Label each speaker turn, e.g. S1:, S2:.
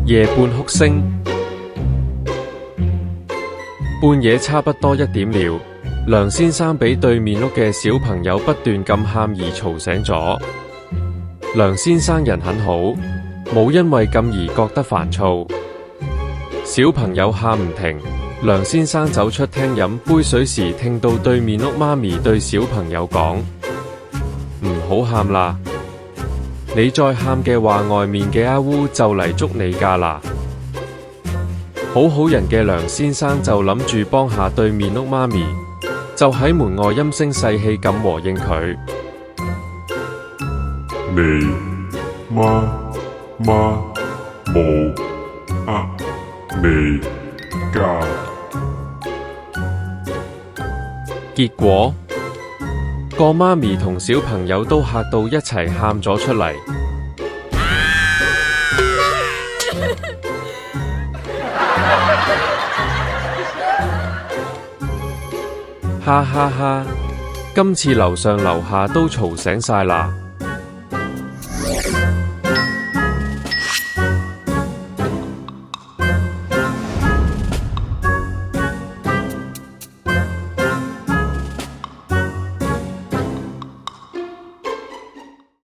S1: 夜半哭聲。半夜差不多1點了，梁先生俾對面屋嘅小朋友不斷咁喊而嘈醒咗。梁先生人很好，冇因為咁而覺得煩躁。小朋友喊唔停，梁先生走出廳飲杯水時，聽到對面屋媽咪對小朋友講：唔好喊啦，你再喊嘅話，外面嘅阿烏就嚟捉你㗎啦。好好人嘅梁先生就諗住幫下對面屋媽咪，就喺門外陰聲細氣咁和應佢：
S2: 你媽媽冇呃你㗎。
S1: 結果個媽咪同小朋友都嚇到一齊喊咗出嚟。哈哈哈！今次樓上樓下都嘈醒晒啦。